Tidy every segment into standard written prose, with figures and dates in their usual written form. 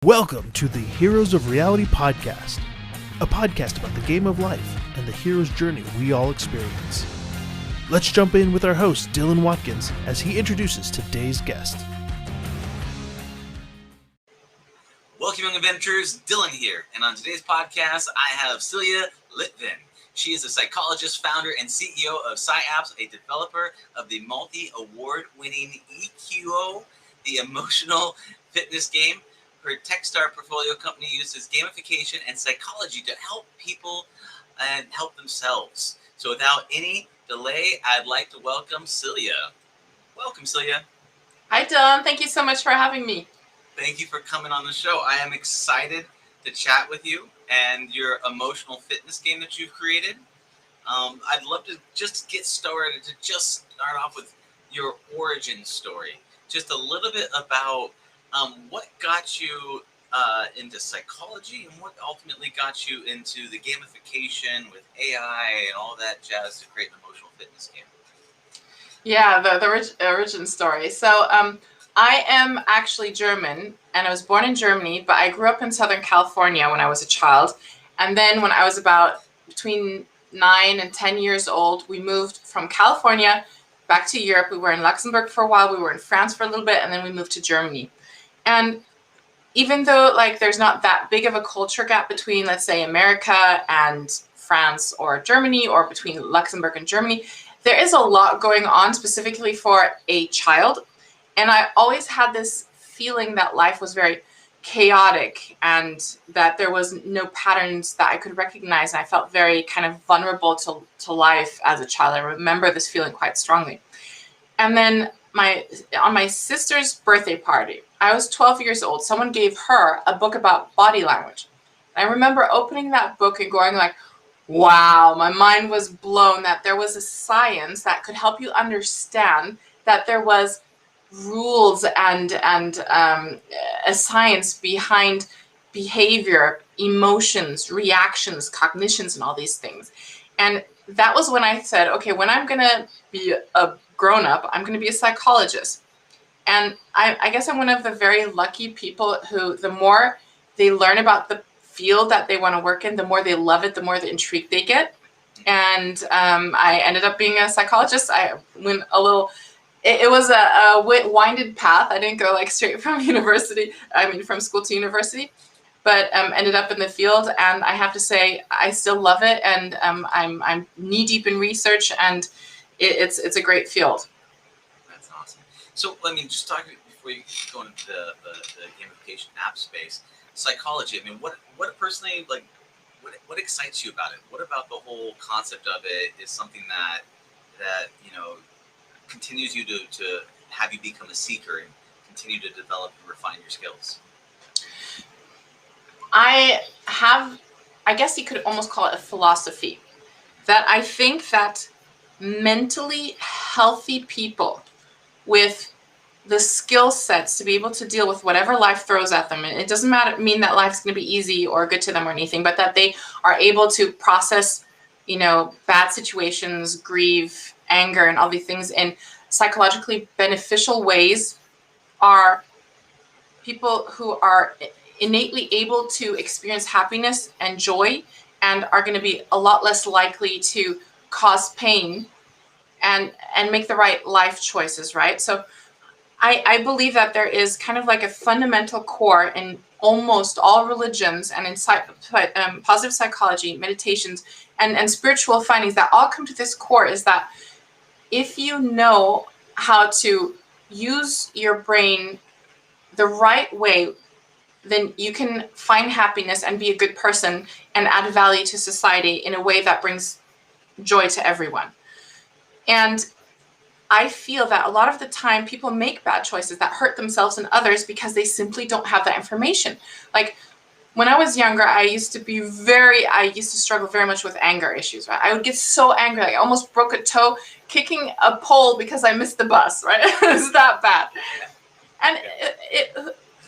Welcome to the Heroes of Reality podcast, a podcast about the game of life and the hero's journey we all experience. Let's jump in with our host, Dylan Watkins, as he introduces today's guest. Welcome, young adventurers. Dylan here, and on today's podcast, I have Silja Litvin. She is a psychologist, founder, and CEO of PsycApps, a developer of the multi-award-winning eQuoo, the emotional fitness game. Her Techstars portfolio company uses gamification and psychology to help people and help themselves. So without any delay, I'd like to welcome Silja. Welcome, Silja. Hi, Dylan. Thank you so much for having me. Thank you for coming on the show. I am excited to chat with you and your emotional fitness game that you've created. I'd love to just get started, to just start off with your origin story. Just a little bit about what got you into psychology and what ultimately got you into the gamification with AI and all that jazz to create an emotional fitness game. Yeah, the origin story. So I am actually German, and I was born in Germany, but I grew up in Southern California when I was a child. And then when I was about between 9 and 10 years old, we moved from California back to Europe. We were in Luxembourg for a while, we were in France for a little bit, and then we moved to Germany. And even though there's not that big of a culture gap between, let's say, America and France or Germany, or between Luxembourg and Germany, there is a lot going on specifically for a child. And I always had this feeling that life was very chaotic and that there was no patterns that I could recognize. And I felt very kind of vulnerable to life as a child. I remember this feeling quite strongly. And then on my sister's birthday party, I was 12 years old. Someone gave her a book about body language. I remember opening that book and going like, wow, my mind was blown that there was a science that could help you understand that there was rules and a science behind behavior, emotions, reactions, cognitions, and all these things. And that was when I said, okay, when I'm going to be a grown-up, I'm going to be a psychologist. And I guess I'm one of the very lucky people who, the more they learn about the field that they want to work in, the more they love it, the more the intrigue they get. And I ended up being a psychologist. I went a little, it was a winded path. I didn't go straight from from school to university, but ended up in the field. And I have to say, I still love it. And I'm knee deep in research, and it's a great field. That's awesome. So, just talking before you go into the gamification app space, psychology. What personally, what excites you about it? What about the whole concept of it is something that continues you to have you become a seeker and continue to develop and refine your skills? I guess you could almost call it a philosophy, that I think that mentally healthy people with the skill sets to be able to deal with whatever life throws at them, and it doesn't mean that life's going to be easy or good to them or anything, but that they are able to process, bad situations, grieve, anger, and all these things in psychologically beneficial ways, are people who are innately able to experience happiness and joy, and are going to be a lot less likely to cause pain and make the right life choices, right? So I believe that there is kind of a fundamental core in almost all religions and in positive psychology, meditations, and spiritual findings that all come to this core, is that if you know how to use your brain the right way, then you can find happiness and be a good person and add value to society in a way that brings joy to everyone. And I feel that a lot of the time people make bad choices that hurt themselves and others because they simply don't have that information. When I was younger, I used to struggle very much with anger issues, right? I would get so angry, I almost broke a toe kicking a pole because I missed the bus, right? It was that bad. And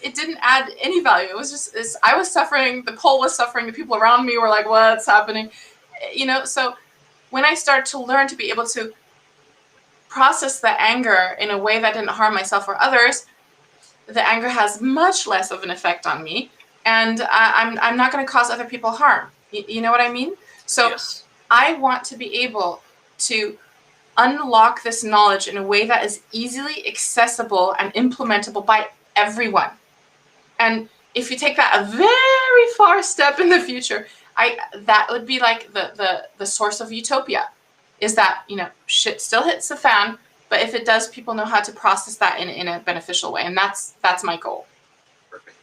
it didn't add any value. It was just, I was suffering, the pole was suffering, the people around me were like, what's happening? So when I started to learn to be able to process the anger in a way that didn't harm myself or others, the anger has much less of an effect on me, and I'm not going to cause other people harm. You know what I mean? So Yes. I want to be able to unlock this knowledge in a way that is easily accessible and implementable by everyone. And if you take that a very far step in the future, that would be like the source of utopia, is that, shit still hits the fan, but if it does, people know how to process that in a beneficial way. And that's my goal. Perfect.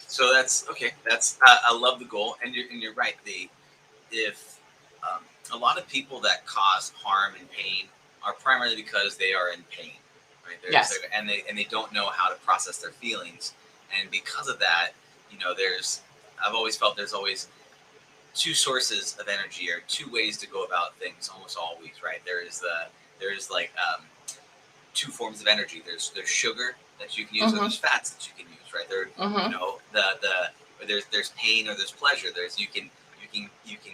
So that's okay. I love the goal, and you're right. If a lot of people that cause harm and pain are primarily because they are in pain, right? Yes. And they don't know how to process their feelings, and because of that, I've always felt there's always two sources of energy, or two ways to go about things, almost always, right? There's like two forms of energy. There's sugar that you can use, and there's fats that you can use, right? There's pain or there's pleasure. You can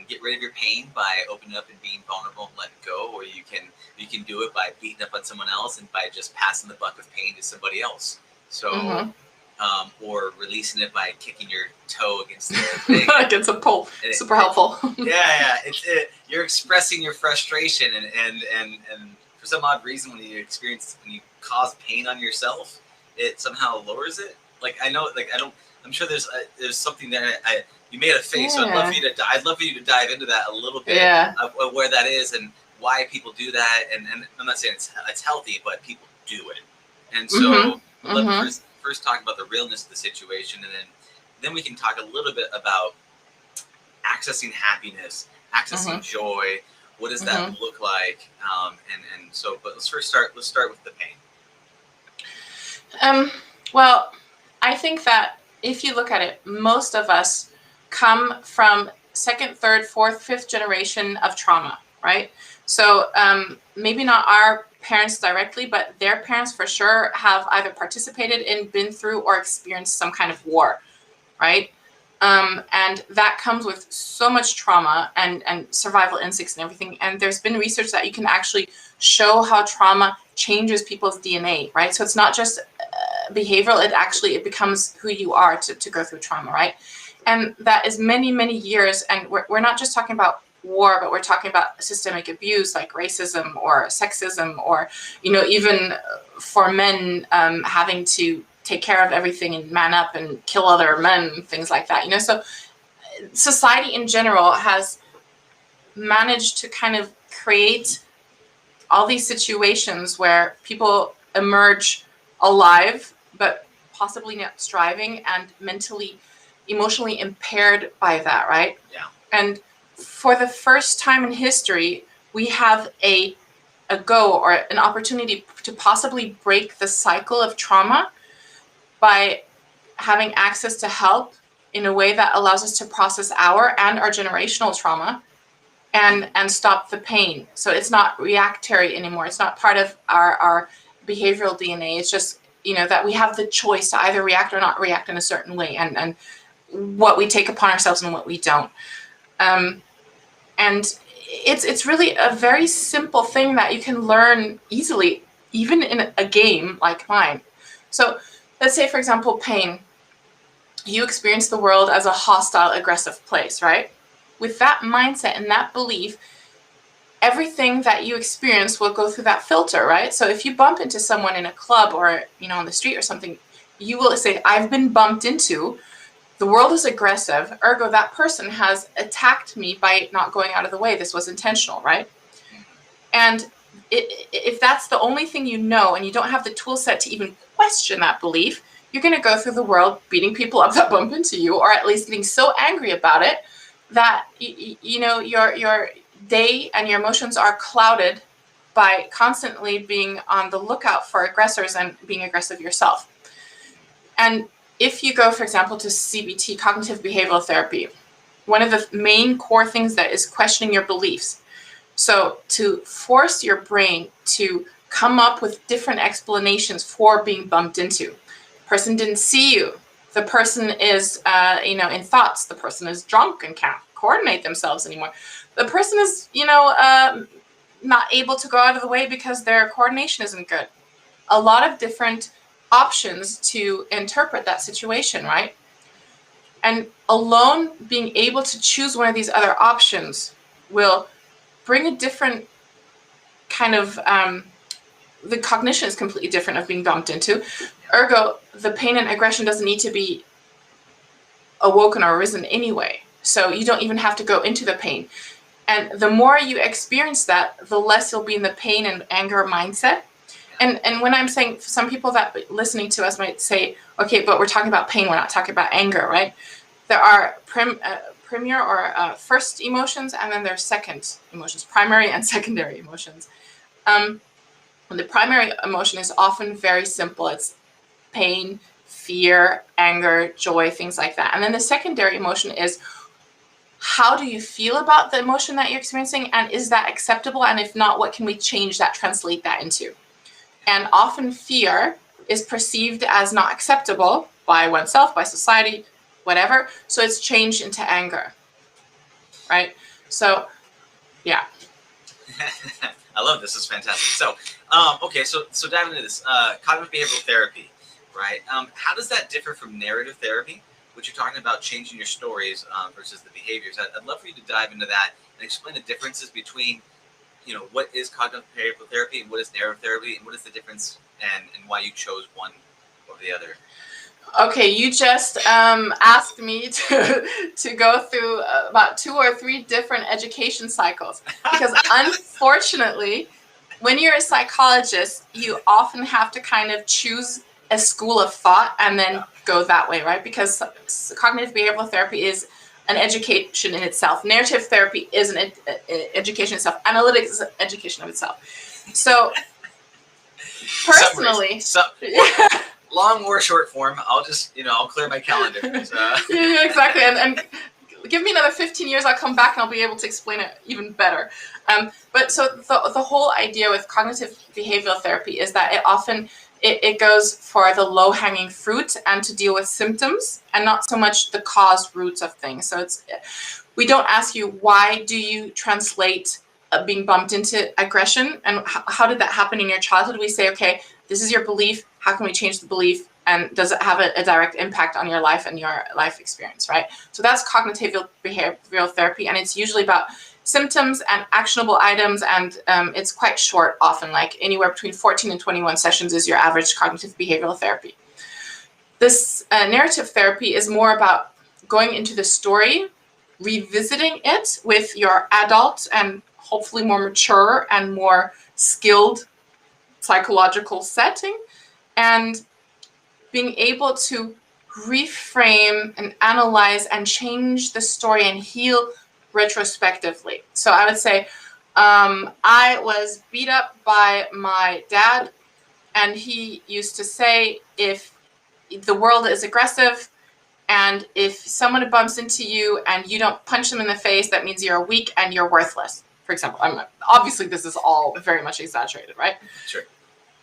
get rid of your pain by opening up and being vulnerable and letting go, or you can do it by beating up on someone else and by just passing the buck of pain to somebody else. So, or releasing it by kicking your toe against the thing. Against a pole. Super helpful. Yeah. You're expressing your frustration, and for some odd reason, when you cause pain on yourself, it somehow lowers it. Like I'm sure there's something there. You made a face, so I'd love for you to dive into that a little bit, of where that is and why people do that. And I'm not saying it's healthy, but people do it. And so let's first talk about the realness of the situation, and then we can talk a little bit about accessing happiness, accessing joy. What does that look like? But let's start with the pain. Well, I think that if you look at it, most of us come from second, third, fourth, fifth generation of trauma, right? So maybe not our parents directly, but their parents for sure have either participated in, been through, or experienced some kind of war, right? And that comes with so much trauma and survival instincts and everything. And there's been research that you can actually show how trauma changes people's DNA, right? So it's not just behavioral, it becomes who you are to go through trauma, right? And that is many, many years. And we're not just talking about war, but we're talking about systemic abuse like racism or sexism, or, even for men having to take care of everything and man up and kill other men, things like that. So society in general has managed to kind of create all these situations where people emerge alive, but possibly not striving and mentally, emotionally impaired by that, right? Yeah. And for the first time in history, we have a go, or an opportunity to possibly break the cycle of trauma by having access to help in a way that allows us to process our generational trauma and stop the pain. So it's not reactory anymore. It's not part of our behavioral DNA. It's just, that we have the choice to either react or not react in a certain way, and what we take upon ourselves and what we don't. And it's really a very simple thing that you can learn easily, even in a game like mine. So let's say, for example, pain. You experience the world as a hostile, aggressive place, right? With that mindset and that belief, everything that you experience will go through that filter, right? So if you bump into someone in a club or, on the street or something, you will say, I've been bumped into. The world is aggressive, ergo that person has attacked me by not going out of the way. This was intentional, right? And if that's the only thing you know, and you don't have the tool set to even question that belief, you're going to go through the world beating people up that bump into you, or at least getting so angry about it that your day and your emotions are clouded by constantly being on the lookout for aggressors and being aggressive yourself. And if you go, for example, to CBT, cognitive behavioral therapy, one of the main core things that is questioning your beliefs. So to force your brain to come up with different explanations for being bumped into. The person didn't see you. The person is, in thoughts. The person is drunk and can't coordinate themselves anymore. The person is, not able to go out of the way because their coordination isn't good. A lot of different options to interpret that situation, right? And alone being able to choose one of these other options will bring a different kind of, the cognition is completely different of being bumped into. Ergo, the pain and aggression doesn't need to be awoken or arisen anyway. So you don't even have to go into the pain. And the more you experience that, the less you'll be in the pain and anger mindset. And when I'm saying, some people that listening to us might say, okay, but we're talking about pain, we're not talking about anger, right? There are premier or first emotions, and then there's second emotions, primary and secondary emotions. And the primary emotion is often very simple. It's pain, fear, anger, joy, things like that. And then the secondary emotion is, how do you feel about the emotion that you're experiencing? And is that acceptable? And if not, what can we change that, translate that into? And often fear is perceived as not acceptable by oneself, by society, whatever. So it's changed into anger, right? So, yeah. I love this. This is fantastic. So, okay, so dive into this. Cognitive behavioral therapy, right? How does that differ from narrative therapy, which you're talking about changing your stories versus the behaviors? I'd love for you to dive into that and explain the differences between, what is cognitive behavioral therapy and what is narrative therapy, and what is the difference and why you chose one over the other. Okay, you just asked me to go through about 2 or 3 different education cycles, because unfortunately, when you're a psychologist, you often have to kind of choose a school of thought and then go that way, right? Because cognitive behavioral therapy is an education in itself. Narrative therapy is an education itself. Analytics is an education of itself. So, personally... Long or short form, I'll just, I'll clear my calendar. Yeah, exactly. And give me another 15 years, I'll come back and I'll be able to explain it even better. But so the whole idea with cognitive behavioral therapy is that it often, it goes for the low-hanging fruit and to deal with symptoms and not so much the cause roots of things. So we don't ask you, why do you translate being bumped into aggression, and how did that happen in your childhood? We say, okay, this is your belief. How can we change the belief? And does it have a direct impact on your life and your life experience, right? So that's cognitive behavioral therapy. And it's usually about symptoms and actionable items. And it's quite short, often, like anywhere between 14 and 21 sessions is your average cognitive behavioral therapy. This narrative therapy is more about going into the story, revisiting it with your adult and hopefully more mature and more skilled psychological setting, and being able to reframe and analyze and change the story and heal retrospectively. So I would say I was beat up by my dad, and he used to say, if the world is aggressive, and if someone bumps into you and you don't punch them in the face, that means you're weak and you're worthless. For example, obviously this is all very much exaggerated, right? Sure.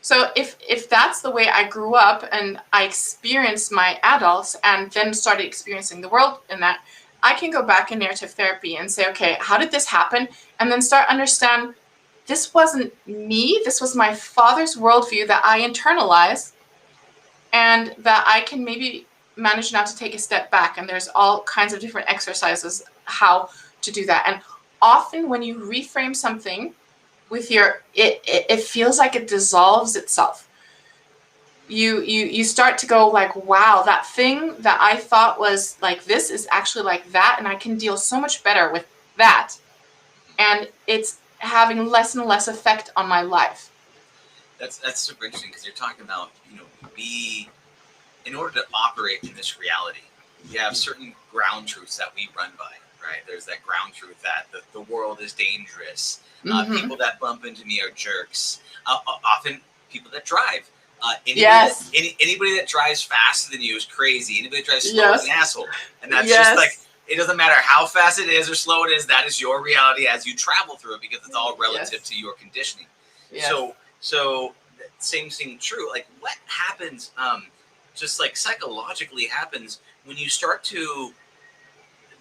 So if that's the way I grew up and I experienced my adults and then started experiencing the world in that, I can go back in narrative therapy and say, okay, how did this happen? And then start understand, this wasn't me. This was my father's worldview that I internalized, and that I can maybe manage now to take a step back. And there's all kinds of different exercises how to do that. And often when you reframe something with it feels like it dissolves itself. You start to go like, wow, that thing that I thought was like this is actually like that, and I can deal so much better with that. And it's having less and less effect on my life. That's super interesting, because you're talking about, in order to operate in this reality, we have certain ground truths that we run by, right? There's that ground truth that the world is dangerous. People that bump into me are jerks. Often people that drive. Anybody that drives faster than you is crazy. Anybody that drives slow is an asshole. And that's just like, it doesn't matter how fast it is or slow it is. That is your reality as you travel through it, because it's all relative to your conditioning. Yes. So same thing true. Like, what happens, just like psychologically happens when you start to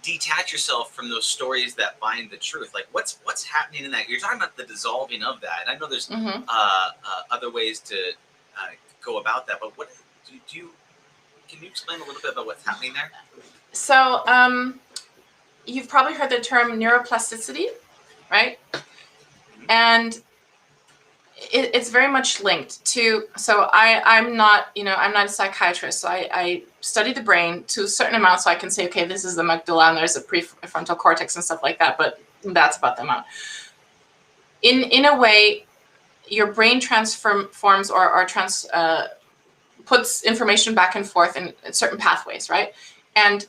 detach yourself from those stories that bind the truth? Like, what's happening in that? You're talking about the dissolving of that. And I know there's other ways to go about that. But what can you explain a little bit about what's happening there? So you've probably heard the term neuroplasticity, right? And it's very much linked to, so I'm not a psychiatrist, so I study the brain to a certain amount, so I can say, okay, this is the amygdala and there's a prefrontal cortex and stuff like that, but that's about the amount. In a way, your brain transforms or puts information back and forth in certain pathways, right? And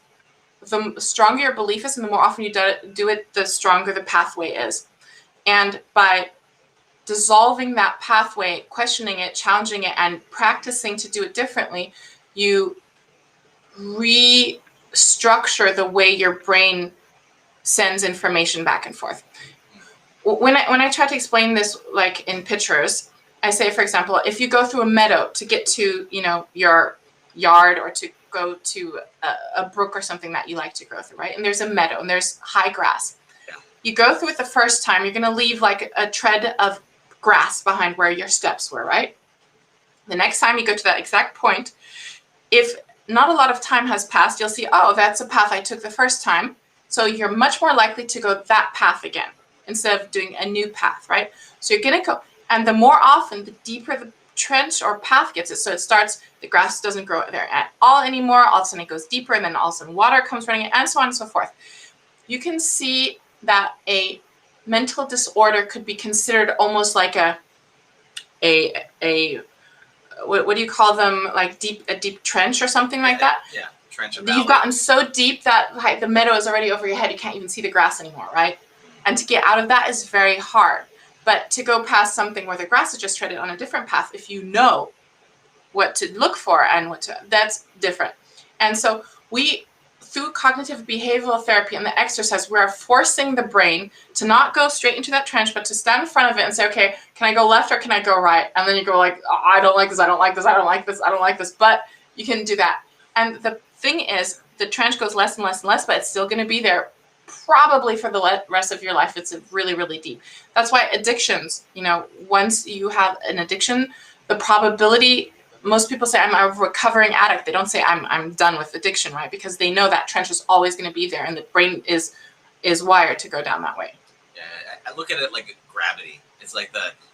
the stronger your belief is and the more often you do it, the stronger the pathway is. And by dissolving that pathway, questioning it, challenging it, and practicing to do it differently, you restructure the way your brain sends information back and forth. When I try to explain this like in pictures, I say, for example, if you go through a meadow to get to, your yard or to go to a brook or something that you like to go through, right? And there's a meadow and there's high grass. Yeah. You go through it the first time, you're going to leave like a tread of grass behind where your steps were, right? The next time you go to that exact point, if not a lot of time has passed, you'll see, oh, that's a path I took the first time. So you're much more likely to go that path again instead of doing a new path, right? So you're going to go, and the more often, the deeper the trench or path gets it. So it starts, the grass doesn't grow there at all anymore. All of a sudden it goes deeper, and then all of a sudden water comes running in, and so on and so forth. You can see that a mental disorder could be considered almost like a what do you call them? Like a deep trench or something like that. Yeah, trench. You've gotten so deep that the meadow is already over your head. You can't even see the grass anymore, right? And to get out of that is very hard. But to go past something where the grass is just treaded on a different path, if you know what to look for and that's different. And so through cognitive behavioral therapy and the exercise, we're forcing the brain to not go straight into that trench, but to stand in front of it and say, okay, can I go left or can I go right? And then you go like, oh, I don't like this, I don't like this, I don't like this, I don't like this, but you can do that. And the thing is, the trench goes less and less and less, but it's still going to be there probably for the rest of your life. It's really, really deep. That's why addictions, once you have an addiction, the probability, most people say I'm a recovering addict. They don't say I'm done with addiction, right? Because they know that trench is always going to be there, and the brain is wired to go down that way. Yeah, I look at it like gravity. It's like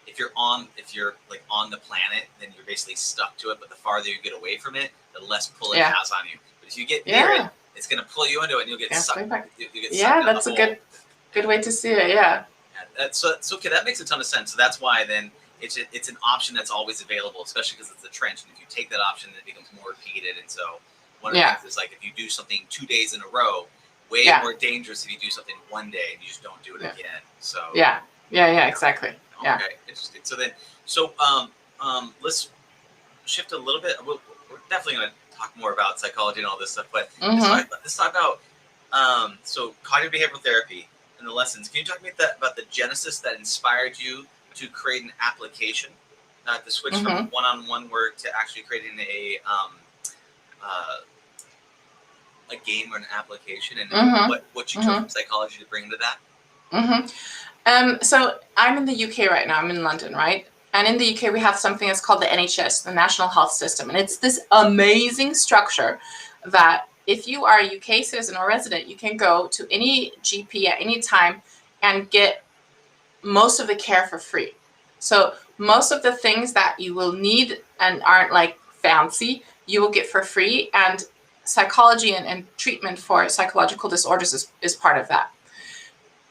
if you're on the planet, then you're basically stuck to it. But the farther you get away from it, the less pull it has on you. But if you get near it, it's going to pull you into it, and you'll get sucked. That's a good way to see it. Yeah. So okay, that makes a ton of sense. So that's why then it's an option that's always available, especially because it's a trench. And if you take that option, then it becomes more repeated. And so one of the things is like if you do something 2 days in a row, way more dangerous if you do something one day and you just don't do it again. So yeah, exactly. Okay, interesting. So then, let's shift a little bit. We're definitely going to talk more about psychology and all this stuff, but let's talk about so cognitive behavioral therapy and the lessons. Can you talk to me about the genesis that inspired you to create an application, to switch from one-on-one work to actually creating a game or an application, and what you took from psychology to bring into that? So I'm in the UK right now. I'm in London, right? And in the UK, we have something that's called the NHS, the National Health System. And it's this amazing structure that if you are a UK citizen or resident, you can go to any GP at any time and get most of the care for free. So most of the things that you will need and aren't like fancy, you will get for free. And psychology and treatment for psychological disorders is part of that.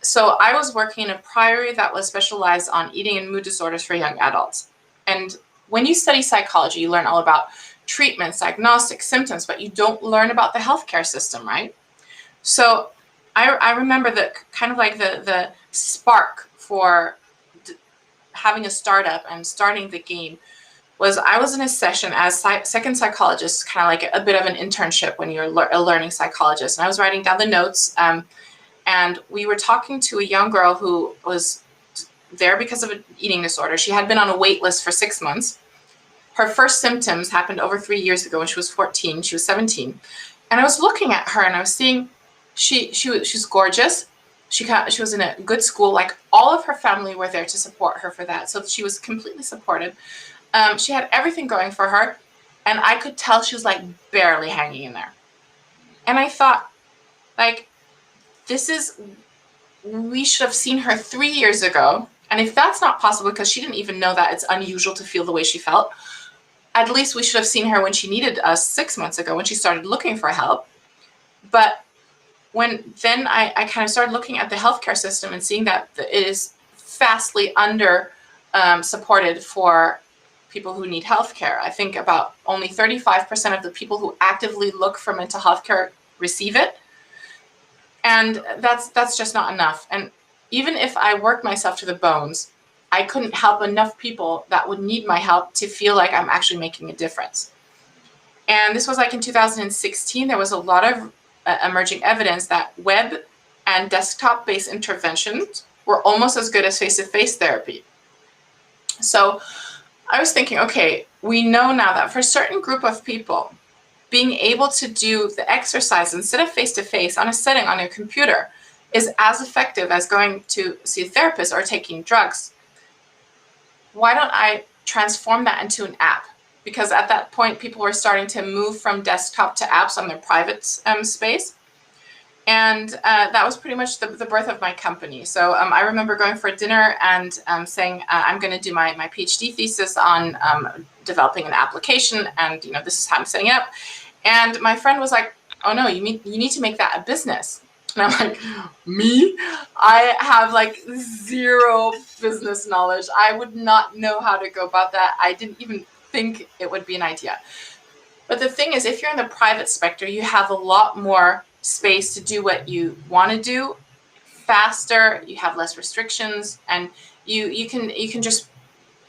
So I was working in a priory that was specialized on eating and mood disorders for young adults. And when you study psychology, you learn all about treatments, diagnostics, symptoms, but you don't learn about the healthcare system, right? So I remember the spark for having a startup and starting the game was I was in a session as second psychologist, kind of like a bit of an internship when you're a learning psychologist. And I was writing down the notes, and we were talking to a young girl who was there because of an eating disorder. She had been on a wait list for 6 months. Her first symptoms happened over 3 years ago when she was 14. She was 17. And I was looking at her and I was seeing she's gorgeous. She was in a good school. Like all of her family were there to support her for that. So she was completely supported. She had everything going for her, and I could tell she was like barely hanging in there. And I thought, like, we should have seen her 3 years ago. And if that's not possible, because she didn't even know that it's unusual to feel the way she felt, at least we should have seen her when she needed us 6 months ago, when she started looking for help. But then I kind of started looking at the healthcare system and seeing that it is vastly under supported for people who need healthcare. I think about only 35% of the people who actively look for mental health care receive it. And that's just not enough. And even if I worked myself to the bones, I couldn't help enough people that would need my help to feel like I'm actually making a difference. And this was like in 2016, there was a lot of emerging evidence that web and desktop-based interventions were almost as good as face-to-face therapy. So I was thinking, okay, we know now that for a certain group of people, being able to do the exercise instead of face-to-face on a setting on your computer is as effective as going to see a therapist or taking drugs. Why don't I transform that into an app? Because at that point, people were starting to move from desktop to apps on their private space. And that was pretty much the birth of my company. So I remember going for dinner and saying, I'm going to do my PhD thesis on developing an application. And, this is how I'm setting it up. And my friend was like, oh, no, you need to make that a business. And I'm like, me? I have like zero business knowledge. I would not know how to go about that. I didn't even think it would be an idea. But the thing is, if you're in the private sector, you have a lot more space to do what you want to do faster. You have less restrictions, and you can just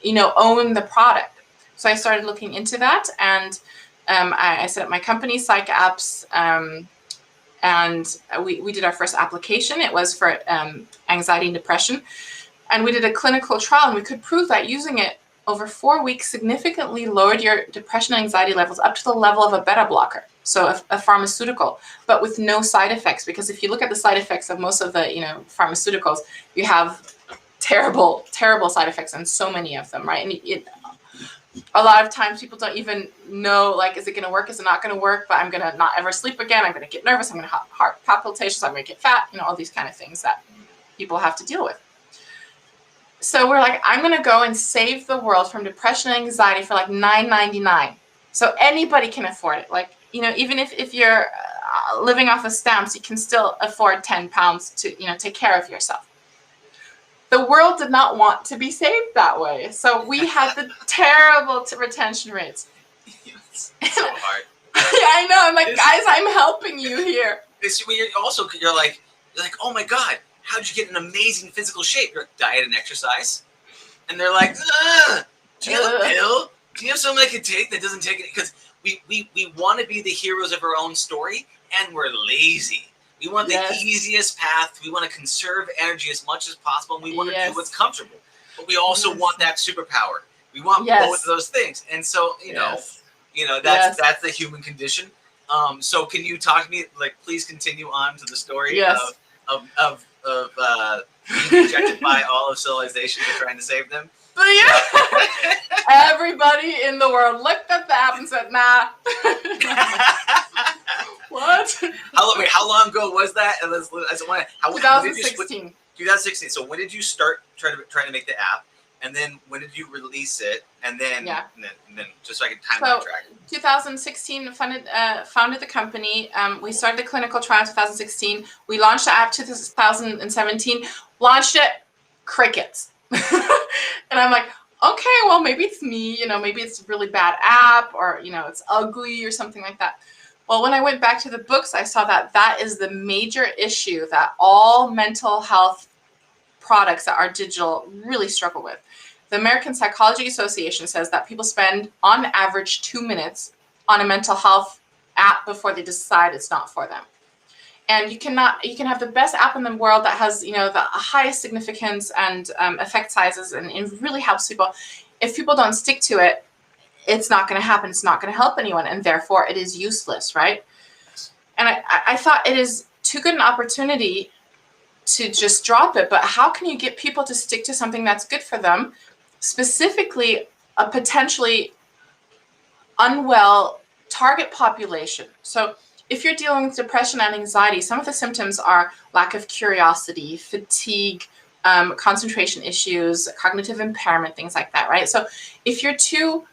own the product. So I started looking into that, and I set up my company, PsycApps, and we did our first application. It was for anxiety and depression, and we did a clinical trial, and we could prove that using it over 4 weeks significantly lowered your depression and anxiety levels up to the level of a beta blocker, so a pharmaceutical, but with no side effects. Because if you look at the side effects of most of the pharmaceuticals, you have terrible side effects, and so many of them, right? And a lot of times people don't even know, like, is it going to work? Is it not going to work? But I'm going to not ever sleep again. I'm going to get nervous. I'm going to have heart palpitations. I'm going to get fat. All these kind of things that people have to deal with. So we're like, I'm going to go and save the world from depression and anxiety for like $9.99. So anybody can afford it. Like, even if you're living off of stamps, you can still afford £10 to, take care of yourself. The world did not want to be saved that way. So we had the terrible retention rates. It's so hard. I know. I'm like, guys, I'm helping you here. You're like, oh my God, how'd you get in amazing physical shape? You're like, diet and exercise. And they're like, do you have a pill? Do you have something I can take that doesn't take it? Because we want to be the heroes of our own story, and we're lazy. We want the easiest path. We want to conserve energy as much as possible, and we want to do what's comfortable. But we also want that superpower. We want both of those things. And so, that's the human condition. So can you talk to me, like, please continue on to the story of being rejected by all of civilization and trying to save them? But everybody in the world looked at the app and said, nah. What? How long ago was that? 2016. 2016. So when did you start trying to make the app? And then when did you release it? And then, and then just so I can time track. 2016, founded the company. We started the clinical trial in 2016. We launched the app 2017. Launched it, crickets. And I'm like, okay, well, maybe it's me. Maybe it's a really bad app, or it's ugly or something like that. Well, when I went back to the books, I saw that is the major issue that all mental health products that are digital really struggle with. The American Psychology Association says that people spend, on average, 2 minutes on a mental health app before they decide it's not for them. And you can have the best app in the world that has, the highest significance and effect sizes, and it really helps people. If people don't stick to it, it's not going to happen. It's not going to help anyone, and therefore it is useless, right? And I thought it is too good an opportunity to just drop it. But how can you get people to stick to something that's good for them? Specifically, a potentially unwell target population. So if you're dealing with depression and anxiety, some of the symptoms are lack of curiosity, fatigue, concentration issues, cognitive impairment, things like that, right? So if you're too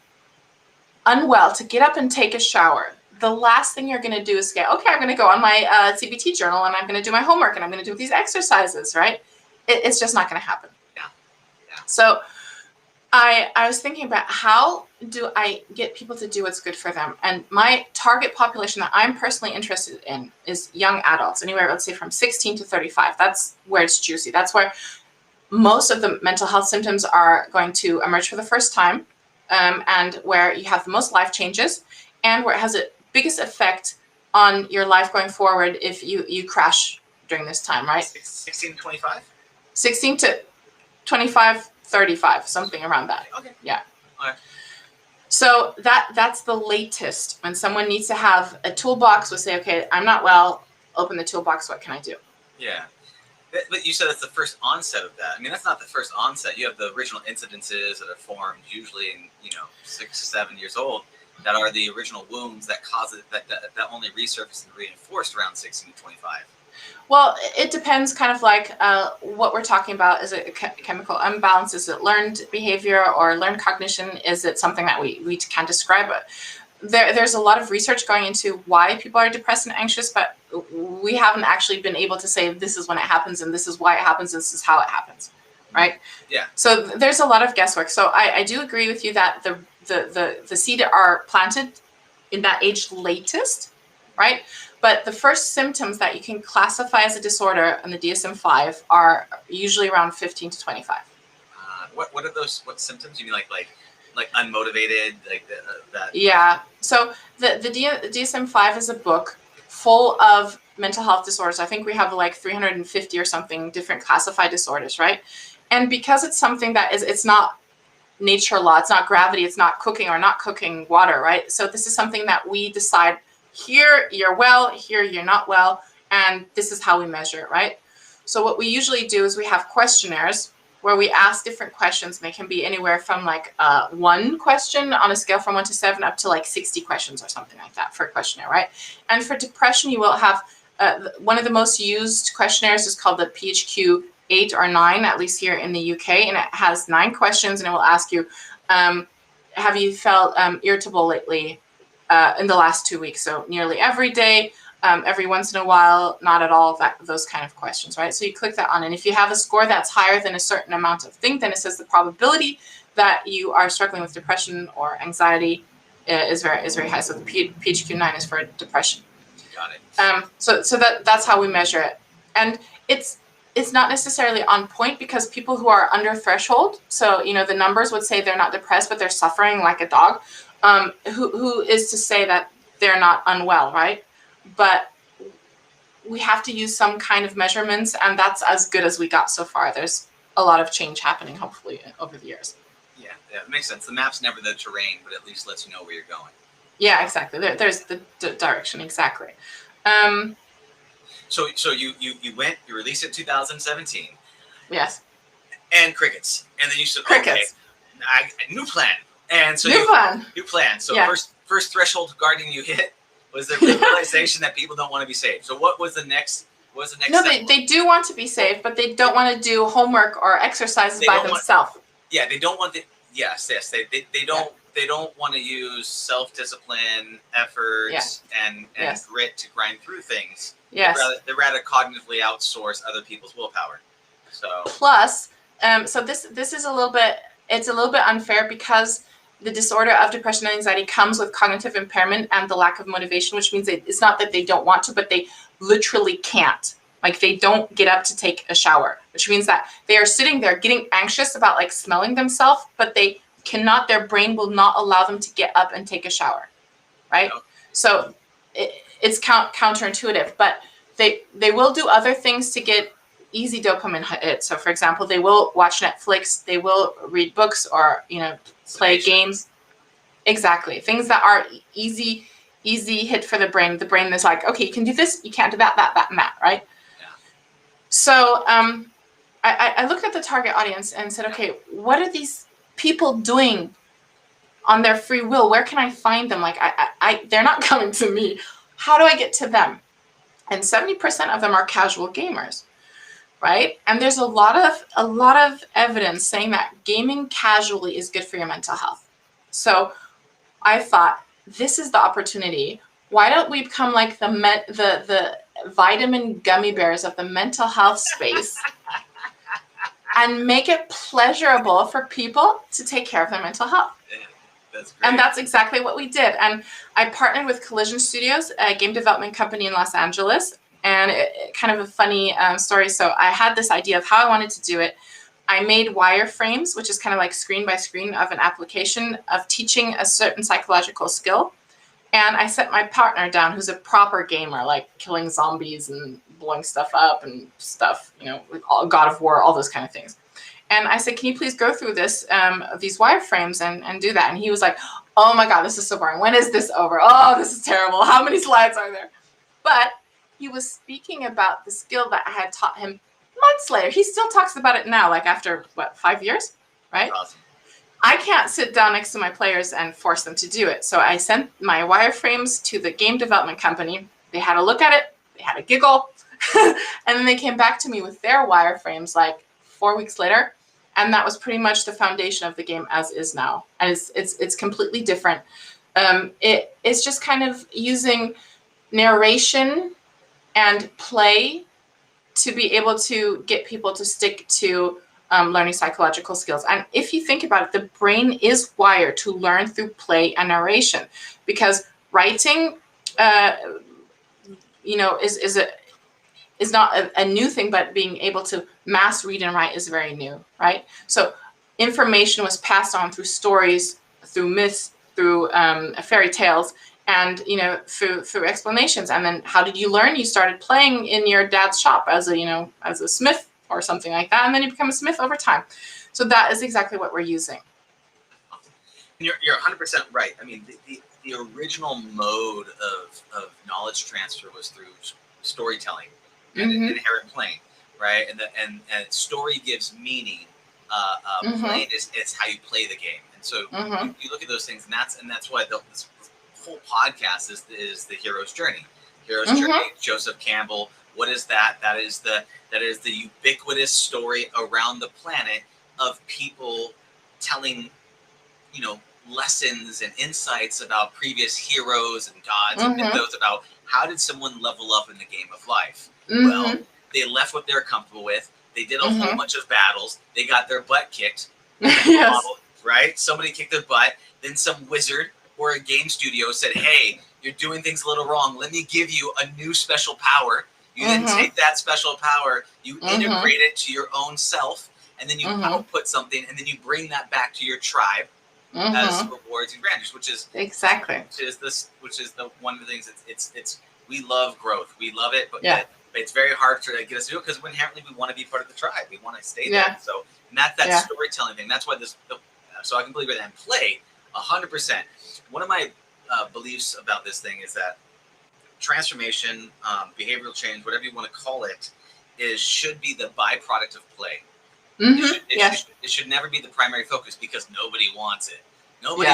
unwell to get up and take a shower, the last thing you're going to do is say, okay, I'm going to go on my CBT journal and I'm going to do my homework and I'm going to do these exercises, right? It's just not going to happen. Yeah. So I was thinking about how do I get people to do what's good for them? And my target population that I'm personally interested in is young adults, anywhere, let's say from 16 to 35. That's where it's juicy. That's where most of the mental health symptoms are going to emerge for the first time, and where you have the most life changes, and where it has the biggest effect on your life going forward if you crash during this time, right? 16 to 25? 16 to 25, 35, something around that. Okay. Yeah. All right. So that's the latest when someone needs to have a toolbox. We'll say, okay, I'm not well, open the toolbox, what can I do? Yeah. But you said it's the first onset of that. I mean, that's not the first onset. You have the original incidences that are formed usually in, 6 to 7 years old that are the original wounds that cause it, that only resurface and reinforced around 16 to 25. Well, it depends kind of like what we're talking about. Is it a chemical imbalance? Is it learned behavior or learned cognition? Is it something that we can describe? There's a lot of research going into why people are depressed and anxious, but we haven't actually been able to say this is when it happens and this is why it happens, this is how it happens, right? Yeah. So there's a lot of guesswork. So I do agree with you that the seed are planted in that age latest, right? But the first symptoms that you can classify as a disorder in the DSM-5 are usually around 15 to 25. What are those? What symptoms? You mean like unmotivated, like that? Yeah. So the DSM-5 is a book full of mental health disorders. I think we have like 350 or something different classified disorders, right? And because it's something that it's not nature law, it's not gravity, it's not cooking or not cooking water, right? So this is something that we decide, here you're well, here you're not well, and this is how we measure it, right? So what we usually do is we have questionnaires where we ask different questions, and they can be anywhere from like one question on a scale from 1 to 7 up to like 60 questions or something like that for a questionnaire, right? And for depression, you will have one of the most used questionnaires is called the PHQ 8 or 9, at least here in the UK, and it has 9 questions, and it will ask you, have you felt irritable lately in the last 2 weeks? So nearly every day, every once in a while, not at all, those kind of questions, right? So you click that on, and if you have a score that's higher than a certain amount of thing, then it says the probability that you are struggling with depression or anxiety is very high. So the PHQ 9 is for depression. Got it. So that's how we measure it, and it's not necessarily on point because people who are under threshold, so the numbers would say they're not depressed, but they're suffering like a dog. Who is to say that they're not unwell, right? But we have to use some kind of measurements, and that's as good as we got so far. There's a lot of change happening, hopefully, over the years. Yeah, it makes sense. The map's never the terrain, but at least lets you know where you're going. Yeah, exactly. There's the direction, exactly. So you released it in 2017. Yes. And crickets. And then you said, crickets. Okay, new plan. And so new plan. So yeah. first threshold guarding you hit was the realization that people don't want to be saved. So what was the next step? No, they do want to be saved, but they don't want to do homework or exercises by themselves. Yeah, they don't want yes. They don't want to use self-discipline, efforts, and grit to grind through things. Yes. They'd rather cognitively outsource other people's willpower. So plus, so this is a little bit unfair because the disorder of depression and anxiety comes with cognitive impairment and the lack of motivation, which means it's not that they don't want to, but they literally can't. Like they don't get up to take a shower, which means that they are sitting there getting anxious about like smelling themselves, but they cannot, their brain will not allow them to get up and take a shower, right? No. So it's counterintuitive, but they will do other things to get easy dopamine hits. So for example, they will watch Netflix, they will read books or, play games. Exactly. Things that are easy hit for the brain. The brain is like, okay, you can do this, you can't do that, and that, right? Yeah. So I looked at the target audience and said, okay, what are these people doing on their free will. Where can I find them? Like, they're not coming to me. How do I get to them? And 70% of them are casual gamers, right? And there's a lot of evidence saying that gaming casually is good for your mental health. So I thought, this is the opportunity. Why don't we become like the vitamin gummy bears of the mental health space and make it pleasurable for people to take care of their mental health? That's great. And that's exactly what we did. And I partnered with Collision Studios, a game development company in Los Angeles. And kind of a funny story. So I had this idea of how I wanted to do it. I made wireframes, which is kind of like screen by screen of an application of teaching a certain psychological skill. And I set my partner down, who's a proper gamer, like killing zombies and blowing stuff up and stuff, with God of War, all those kind of things. And I said, can you please go through these wireframes and do that? And he was like, oh my God, this is so boring. When is this over? Oh, this is terrible. How many slides are there? But he was speaking about the skill that I had taught him months later. He still talks about it now, like after, 5 years, right? Awesome. I can't sit down next to my players and force them to do it. So I sent my wireframes to the game development company. They had a look at it. They had a giggle. And then they came back to me with their wireframes like 4 weeks later. And that was pretty much the foundation of the game as is now. And it's completely different. It's just kind of using narration and play to be able to get people to stick to learning psychological skills. And if you think about it, the brain is wired to learn through play and narration, because writing, is not a new thing, but being able to mass read and write is very new, right? So information was passed on through stories, through myths, through fairy tales, and through explanations. And then how did you learn? You started playing in your dad's shop as a smith or something like that, and then you become a smith over time. So that is exactly what we're using. You're 100% right. I mean, the original mode of knowledge transfer was through storytelling and inherent playing, right? And story gives meaning. Playing is how you play the game. And so you look at those things, and that's why this whole podcast is the hero's journey. Hero's journey. Joseph Campbell. What is that? That is the ubiquitous story around the planet of people telling, lessons and insights about previous heroes and gods and mythos about how did someone level up in the game of life. Well, they left what they're comfortable with. They did a whole bunch of battles. They got their butt kicked. Yes. Model, right? Somebody kicked their butt. Then some wizard or a game studio said, hey, you're doing things a little wrong. Let me give you a new special power. You then take that special power, you integrate it to your own self, and then you output something, and then you bring that back to your tribe as rewards and grandeurs, which is exactly which is the one of the things. It's we love growth, we love it, but it's very hard to get us to do it because inherently we want to be part of the tribe, we want to stay there. So and that storytelling thing. That's why so I can believe it and play 100%. One of my beliefs about this thing is that transformation, behavioral change, whatever you want to call it, should be the byproduct of play. It should never be the primary focus because nobody wants it. Nobody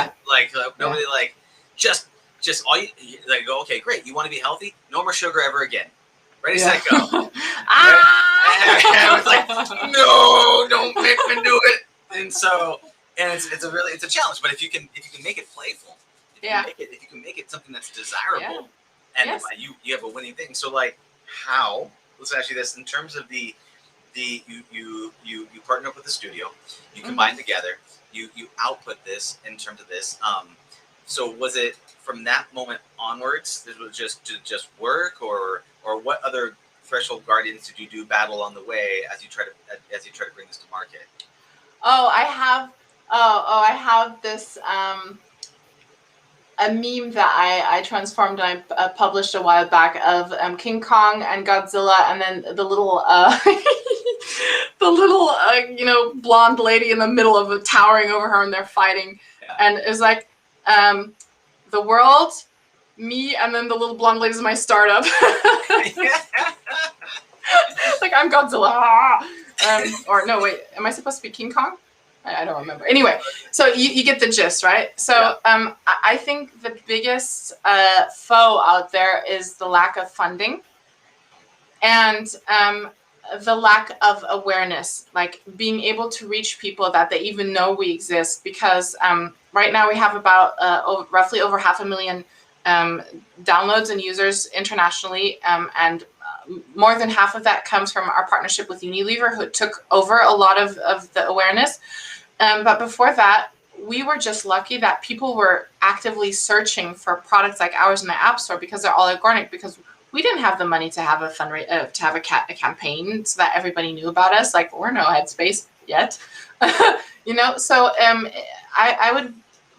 just all you like go, okay, great. You want to be healthy? No more sugar ever again. Ready, set, go. I was like, no, don't make me do it. And so, it's a challenge. But if you can make it playful, if you can make it something that's desirable. And you have a winning thing. So how? Let's ask you this: in terms of you partner up with the studio, you combine together, you output this in terms of this. So was it from that moment onwards? This was just work, or what other threshold guardians did you do battle on the way as you try to bring this to market? I have this. A meme that I transformed and I published a while back of King Kong and Godzilla, and then the little blonde lady in the middle of it towering over her, and they're fighting. And it was like the world, me, and then the little blonde lady is my startup. Like I'm Godzilla. Or no, wait, am I supposed to be King Kong? I don't remember. Anyway, so you get the gist, right? So I think the biggest foe out there is the lack of funding and the lack of awareness, like being able to reach people that they even know we exist. Because right now we have about roughly over 500,000 downloads and users internationally, and more than half of that comes from our partnership with Unilever, who took over a lot of the awareness. But before that, we were just lucky that people were actively searching for products like ours in the App Store because they're all organic, because we didn't have the money to have a a campaign so that everybody knew about us. Like, we're no Headspace yet, So I would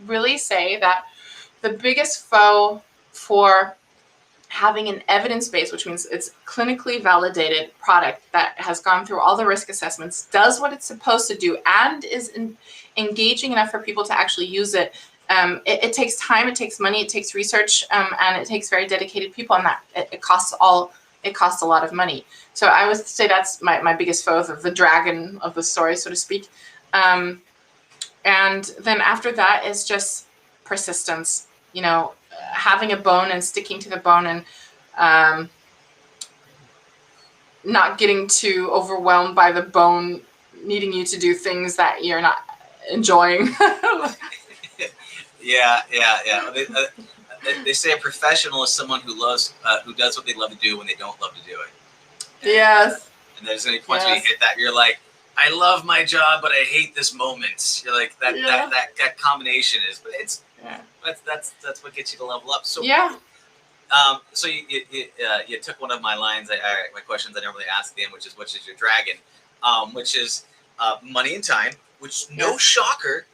really say that the biggest foe for having an evidence-based, which means it's clinically validated product that has gone through all the risk assessments, does what it's supposed to do, and is engaging enough for people to actually use it. It takes time, it takes money, it takes research, and it takes very dedicated people, and that it costs a lot of money. So I would say that's my biggest foe, the dragon of the story, so to speak. And then after that is just persistence, having a bone and sticking to the bone, and not getting too overwhelmed by the bone needing you to do things that you're not enjoying. Yeah. They say a professional is someone who does what they love to do when they don't love to do it. Yes. And there's going to be points where you hit that. You're like, I love my job, but I hate this moment. You're like, that combination is, but it's, that's what gets you to level up. So so you took one of my lines, my questions I normally ask them, which is, what is your dragon? Which is money and time, which no shocker.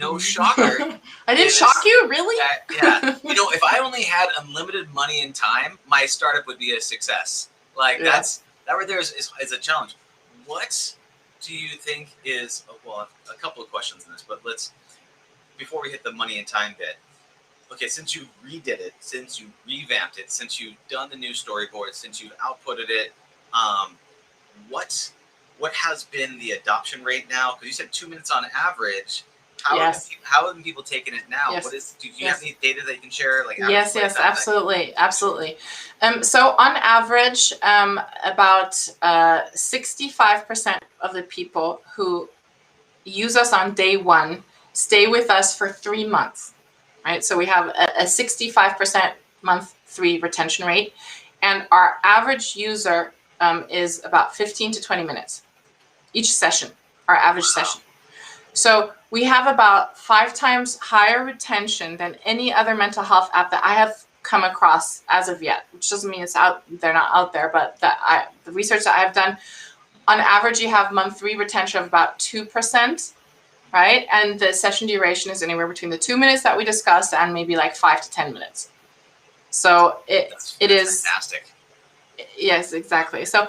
I didn't shock you, really? If I only had unlimited money and time, my startup would be a success. Like that right there is a challenge. What do you think is, a couple of questions in this, but before we hit the money and time bit. Okay, since you redid it, since you revamped it, since you've done the new storyboard, since you've outputted it, what has been the adoption rate now? Because you said 2 minutes on average. How have people taken it now? Yes. Do you have any data that you can share? Yes, absolutely. So on average, about 65% of the people who use us on day one stay with us for 3 months, right? So we have a 65% month 3 retention rate, and our average user is about 15 to 20 minutes each session, our average session. So we have about 5 times higher retention than any other mental health app that I have come across as of yet, which doesn't mean they're not out there, but the research that I've done, on average, you have month 3 retention of about 2%, right? And the session duration is anywhere between the 2 minutes that we discussed and maybe like 5 to 10 minutes. So it is fantastic. Yes, exactly. So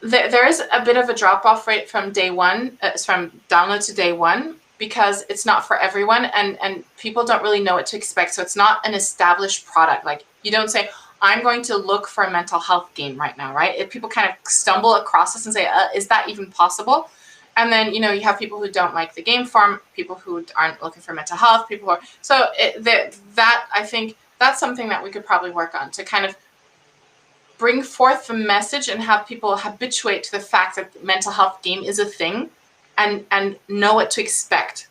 there is a bit of a drop-off rate from day one, from download to day one, because it's not for everyone, and people don't really know what to expect. So it's not an established product. Like, you don't say, I'm going to look for a mental health game right now, right? If people kind of stumble across this and say, is that even possible? And then, you have people who don't like the game form, people who aren't looking for mental health, people who are, so that I think that's something that we could probably work on, to kind of bring forth the message and have people habituate to the fact that the mental health game is a thing, and know what to expect.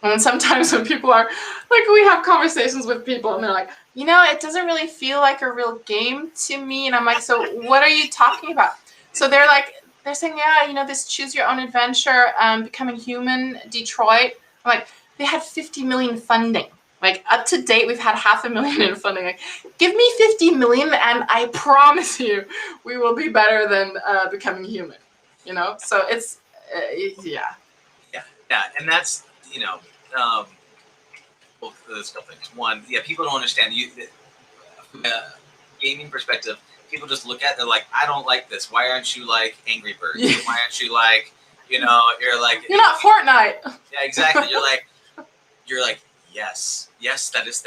And sometimes when people are like, we have conversations with people and they're like, it doesn't really feel like a real game to me. And I'm like, so what are you talking about? So they're saying, this choose your own adventure, becoming human, Detroit. I'm like, they had 50 million funding. Like, up to date, we've had 500,000 in funding. Like, give me 50 million and I promise you we will be better than becoming human, So it's, Yeah. And that's, well, there's a couple things. One, people don't understand. From a gaming perspective, people just look at it, they're like, I don't like this. Why aren't you like Angry Birds? Why aren't you like, you're like... You're not Fortnite. Yeah, exactly. You're like, yes, that is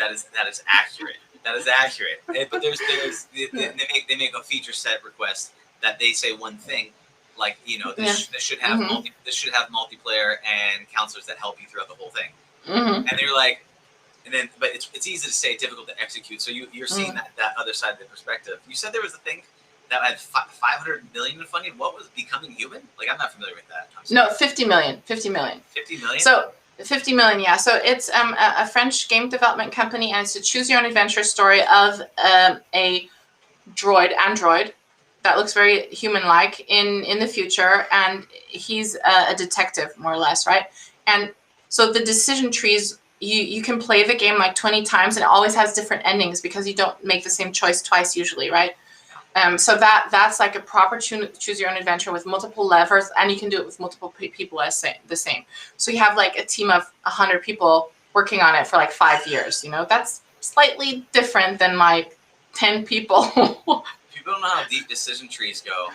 accurate. That is accurate. But they make a feature set request that they say one thing. Like, this should have this should have multiplayer and counselors that help you throughout the whole thing. And they're like, but it's easy to say, difficult to execute. So you're seeing that other side of the perspective. You said there was a thing that had 500 million in funding. What was Becoming Human? Like, I'm not familiar with that. No, 50 million. 50 million. 50 million? So 50 million, yeah. So it's a French game development company, and it's a choose your own adventure story of a android that looks very human-like in the future, and he's a detective, more or less, right? And so the decision trees, you can play the game like 20 times, and it always has different endings because you don't make the same choice twice usually, right? So that's like a proper choose your own adventure with multiple levers, and you can do it with multiple people the same. So you have like a team of 100 people working on it for like 5 years. That's slightly different than like 10 people. People don't know how deep decision trees go.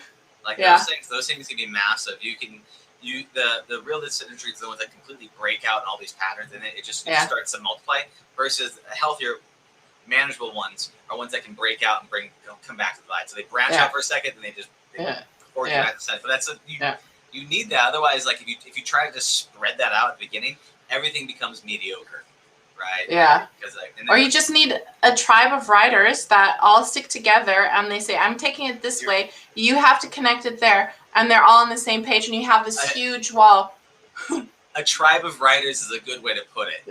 Like those things can be massive. The real decision trees are the ones that completely break out and all these patterns in it. It just starts to multiply. Versus healthier, manageable ones are ones that can break out and come back to the light. So they branch out for a second, and they pour you back to the center. But you need that. Otherwise, like if you try to just spread that out at the beginning, everything becomes mediocre, right? Yeah. Or you just need a tribe of writers that all stick together, and they say, "I'm taking it this way. You have to connect it there," and they're all on the same page, and you have this huge wall. A tribe of writers is a good way to put it.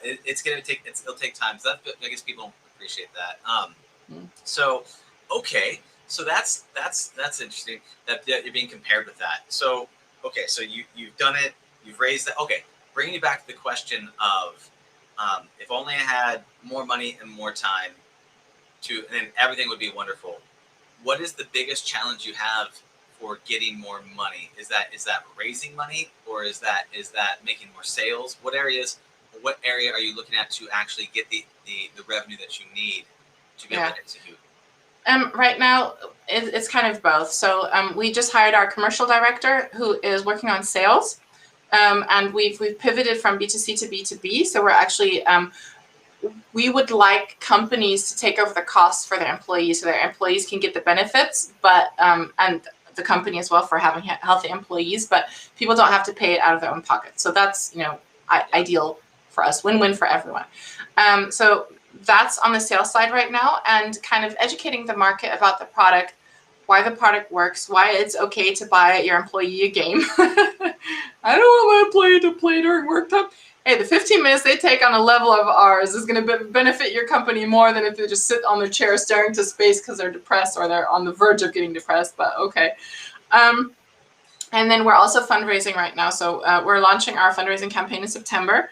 It'll take time. So I guess people don't appreciate that. So that's interesting that you're being compared with that. So so you've done it. You've raised that. Okay, bringing you back to the question of if only I had more money and more time, then everything would be wonderful. What is the biggest challenge you have for getting more money? Is that raising money, or is that making more sales? What area are you looking at to actually get the revenue that you need to be able to execute? Right now, it's kind of both. So we just hired our commercial director who is working on sales, and we've pivoted from B2C to B2B. So we're actually we would like companies to take over the costs for their employees, so their employees can get the benefits, but and the company as well for having healthy employees, but people don't have to pay it out of their own pocket. So that's ideal for us, win-win for everyone. So that's on the sales side right now, and kind of educating the market about the product, why the product works, why it's okay to buy your employee a game. I don't want my employee to play during work time. Hey, the 15 minutes they take on a level of ours is going to benefit your company more than if they just sit on their chair staring to space because they're depressed or they're on the verge of getting depressed, but okay. And then we're also fundraising right now. So we're launching our fundraising campaign in September.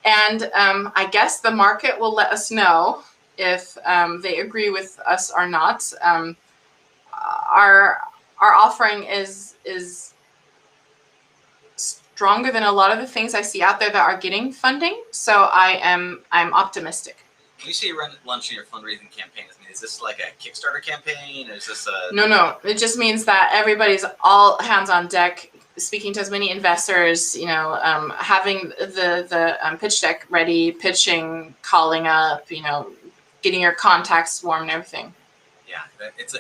And I guess the market will let us know if they agree with us or not. Our offering is stronger than a lot of the things I see out there that are getting funding. So I'm optimistic. When you say you're launching your fundraising campaign, is this like a Kickstarter campaign, or is this a... No. It just means that everybody's all hands on deck, speaking to as many investors, having the pitch deck ready, pitching, calling up, getting your contacts warm and everything. Yeah, it's a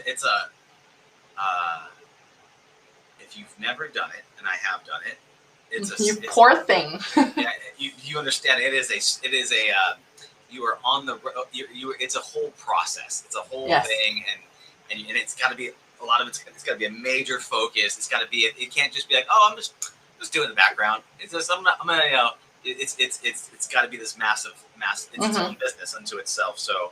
if you've never done it, and I have done it, poor thing. Yeah, you understand. It is a you are on the road. It's a whole process. It's a whole thing, and it's got to be a lot of it's got to be a major focus. It's got to be. It can't just be like, oh, I'm just doing it in the background. It's just I'm gonna it's got to be this massive. It's its own business unto itself. So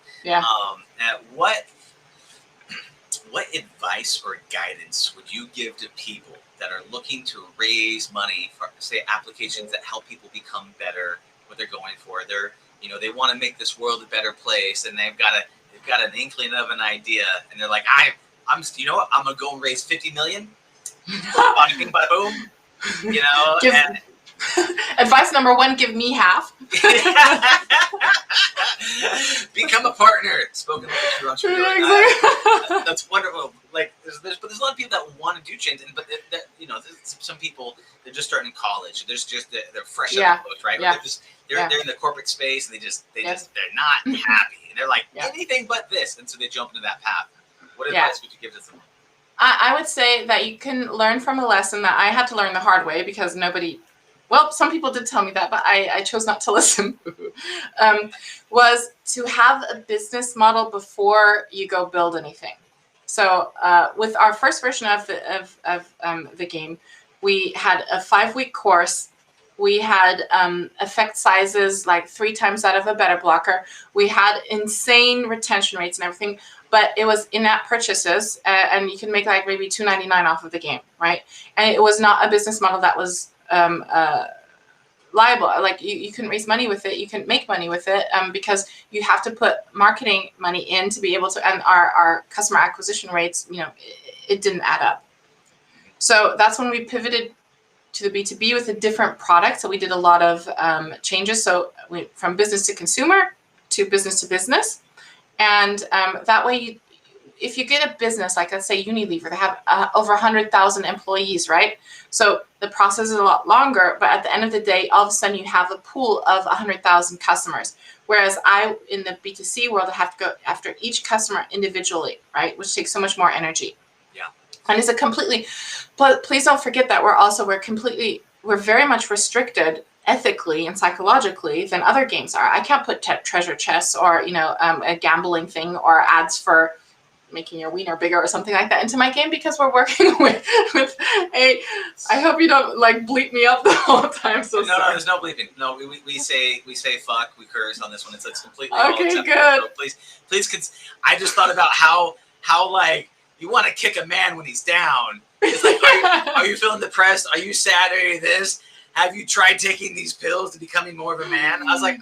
what advice or guidance would you give to people that are looking to raise money for, say, applications that help people become better, what they're going for? They want to make this world a better place, and they've got an inkling of an idea, and they're like, I'm gonna go and raise 50 million. Bada bing, bada boom. Advice number 1: give me half. Become a partner. Spoken like a true entrepreneur. Exactly. That's wonderful. Like there's a lot of people that want to do change, but some people, they're just starting college. They're fresh out of the boat, right? Yeah. They're in the corporate space, and they're not happy, and they're like anything but this, and so they jump into that path. What advice would you give to someone? I would say that you can learn from a lesson that I had to learn the hard way because some people did tell me that, but I chose not to listen, was to have a business model before you go build anything. So with our first version of the game, we had a 5-week course. We had effect sizes like 3 times that of a beta blocker. We had insane retention rates and everything, but it was in-app purchases, and you can make like maybe $2.99 off of the game, right? And it was not a business model that was liable. Like you couldn't raise money with it, you couldn't make money with it, because you have to put marketing money in to be able to. And our customer acquisition rates, it didn't add up. So that's when we pivoted to the B2B with a different product. So we did a lot of changes. So from business to consumer to business, and that way, if you get a business like, let's say Unilever, they have over 100,000 employees, right? So the process is a lot longer, but at the end of the day, all of a sudden you have a pool of 100,000 customers. Whereas in the B2C world, I have to go after each customer individually, right? Which takes so much more energy. Yeah. And it's but please don't forget that we're very much restricted ethically and psychologically than other games are. I can't put treasure chests or, a gambling thing or ads for making your wiener bigger or something like that into my game because we're working with a. I hope you don't like bleep me up the whole time. So no, there's no bleeping. No, we say fuck, we curse on this one. It's completely okay. Good. So please. I just thought about how like you want to kick a man when he's down. It's like, are you feeling depressed? Are you sad? Are you this? Have you tried taking these pills to becoming more of a man? I was like,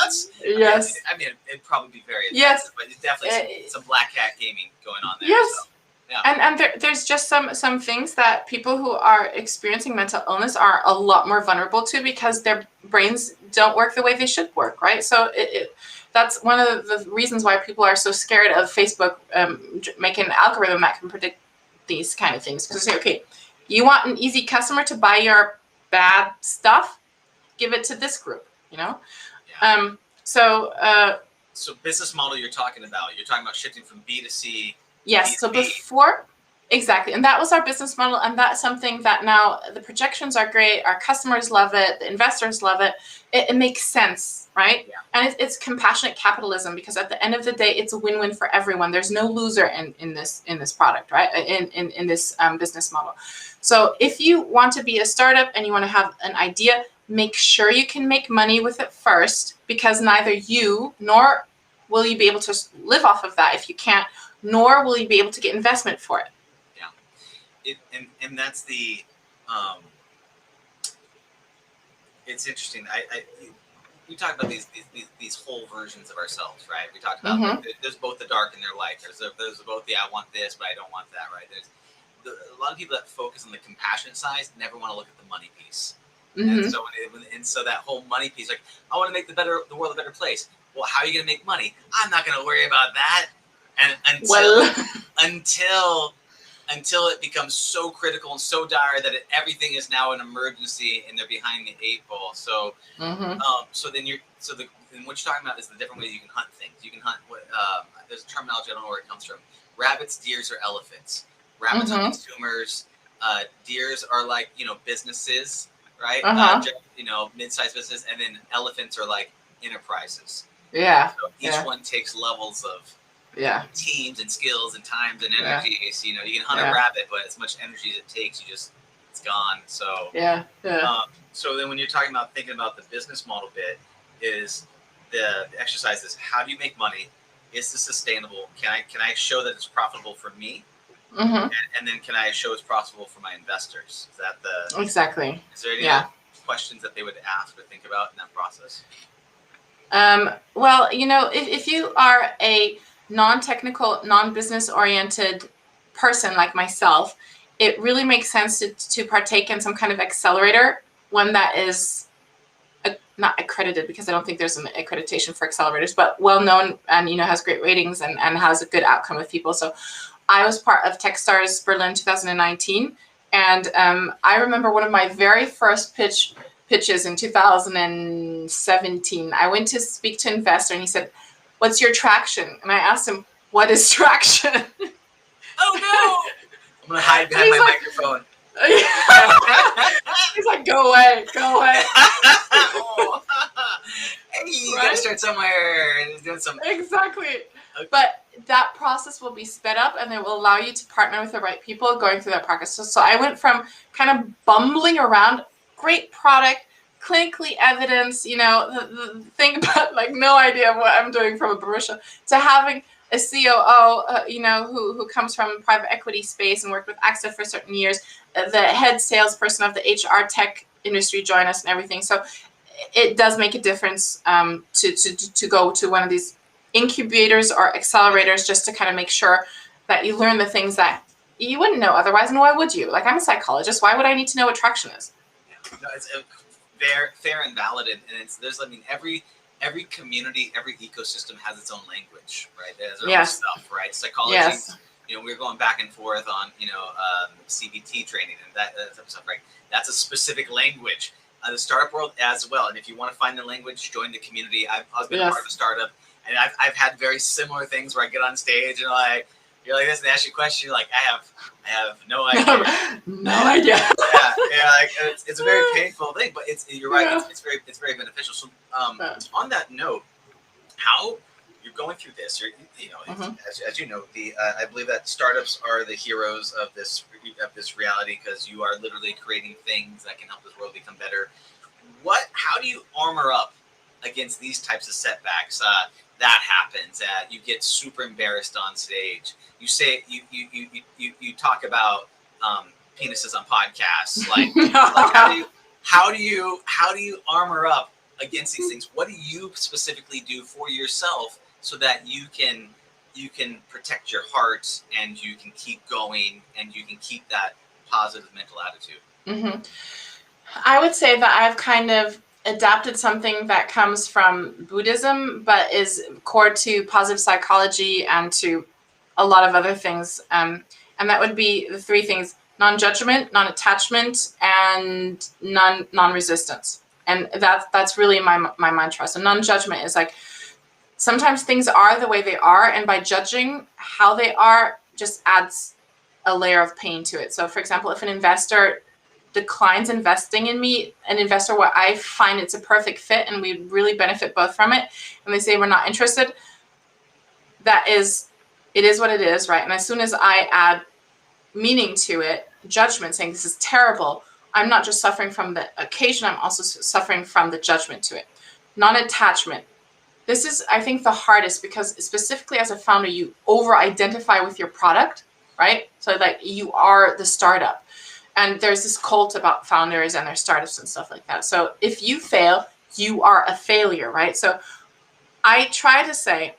that's... Yes. I mean, it'd probably be very offensive, yes, but it's definitely some black hat gaming going on there. Yes. So, yeah. And there's just some things that people who are experiencing mental illness are a lot more vulnerable to because their brains don't work the way they should work, right? So that's one of the reasons why people are so scared of Facebook making an algorithm that can predict these kind of things. Because they say, okay, you want an easy customer to buy your bad stuff, give it to this group, Yeah. So business model you're talking about shifting from B to C. Yes. So before, exactly. And that was our business model. And that's something that now the projections are great. Our customers love it. The investors love it. It makes sense, right? Yeah. And it's compassionate capitalism because at the end of the day, it's a win-win for everyone. There's no loser in this product, right? In this business model. So if you want to be a startup and you want to have an idea, make sure you can make money with it first, because neither you nor will you be able to live off of that if you can't, nor will you be able to get investment for it. Yeah. And that's the, it's interesting. We talk about these whole versions of ourselves, right? We talked about like, there's both the dark and their light. There's both I want this, but I don't want that, right? There's a lot of people that focus on the compassionate side never want to look at the money piece. And so that whole money piece, like, I want to make the world a better place. Well, how are you going to make money? I'm not going to worry about that. And until it becomes so critical and so dire that everything is now an emergency and they're behind the 8 ball. So, then what you're talking about is the different ways you can hunt things. You can hunt there's a terminology, I don't know where it comes from. Rabbits, deers, or elephants. Rabbits are consumers. Deers are like, businesses, right? Mid-sized business. And then elephants are like enterprises. Yeah. So each one takes levels of teams and skills and times and energies. You can hunt a rabbit, but as much energy as it takes, it's gone. So so then when you're thinking about the business model bit, is the exercise is how do you make money? Is this sustainable? Can I show that it's profitable for me? And then can I show it's profitable for my investors? Is that exactly? Is there any other questions that they would ask or think about in that process? Well, if you are a non-technical, non-business oriented person like myself, it really makes sense to partake in some kind of accelerator, one that is not accredited, because I don't think there's an accreditation for accelerators, but well-known and, has great ratings and has a good outcome with people. So I was part of Techstars Berlin 2019. And I remember one of my very first pitches in 2017. I went to speak to an investor and he said, "What's your traction?" And I asked him, "What is traction?" Oh no! gonna hide behind my microphone. He's like, go away. Oh. Hey, you gotta start somewhere. And doing some. Exactly. Okay. But that process will be sped up, and it will allow you to partner with the right people going through that process. So I went from kind of bumbling around, great product, clinically evidence, the thing about like no idea of what I'm doing from a barista, to having a COO, who comes from private equity space and worked with AXA for certain years, the head salesperson of the HR tech industry join us and everything. So it does make a difference to go to one of these incubators or accelerators, just to kind of make sure that you learn the things that you wouldn't know otherwise. And why would you? Like, I'm a psychologist. Why would I need to know what traction is? No, it's fair and valid, and every community, every ecosystem has its own language, right? There's their own stuff, right? Psychology. Yes. We're going back and forth on CBT training and that type of stuff, right? That's a specific language. The startup world as well, and if you want to find the language, join the community. I've been a part of a startup, and I've had very similar things where I get on stage and you're like this, and they ask you a question, you're like, I have no idea. No idea. Like it's a very painful thing, but you're right. Yeah. It's very beneficial. So on that note, how you're going through this, as you know, I believe that startups are the heroes of this reality, because you are literally creating things that can help this world become better. How do you armor up against these types of setbacks? That happens. You get super embarrassed on stage. You say you talk about penises on podcasts. How do you armor up against these things? What do you specifically do for yourself so that you can protect your heart and you can keep going and you can keep that positive mental attitude? Mm-hmm. I would say that I've kind of adapted something that comes from Buddhism, but is core to positive psychology and to a lot of other things. And that would be the three things: non-judgment, non-attachment, and non-resistance. And that's really my mantra. So non-judgment is like, sometimes things are the way they are, and by judging how they are just adds a layer of pain to it. So for example, if an investor declines investing in me, an investor where I find it's a perfect fit and we really benefit both from it, and they say we're not interested, it is what it is, right? And as soon as I add meaning to it, judgment, saying this is terrible, I'm not just suffering from the occasion, I'm also suffering from the judgment to it. Non-attachment. This is, I think, the hardest, because specifically as a founder, you over-identify with your product, right? So like you are the startup. And there's this cult about founders and their startups and stuff like that. So if you fail, you are a failure, right? So I try to say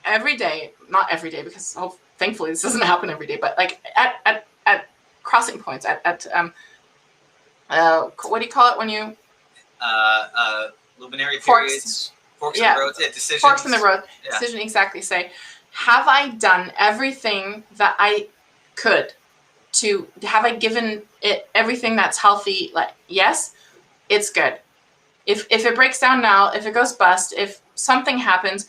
every day, not every day, because thankfully this doesn't happen every day, but like at crossing points, at what do you call it when you? Luminary periods. Forks in the road. Yeah, decisions. Forks in the road. Yeah. Decision, exactly. Say, have I done everything that I could? Have I given it everything that's healthy? Like, yes, it's good. If it breaks down now, if it goes bust, if something happens,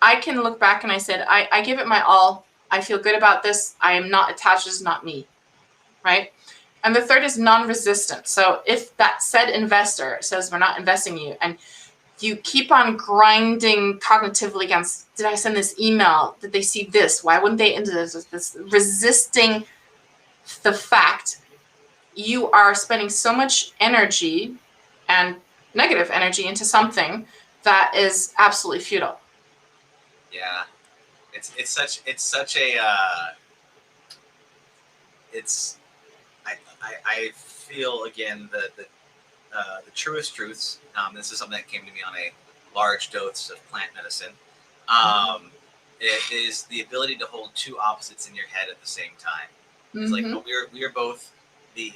I can look back and I said, I give it my all. I feel good about this. I am not attached. This is not me, right? And the third is non-resistant. So if that said investor says we're not investing in you, and you keep on grinding cognitively against, did I send this email? Did they see this? Why wouldn't they into this? Resisting the fact, you are spending so much energy and negative energy into something that is absolutely futile. Yeah, I feel again the truest truths. This is something that came to me on a large dose of plant medicine. It is the ability to hold two opposites in your head at the same time. It's like, we are both the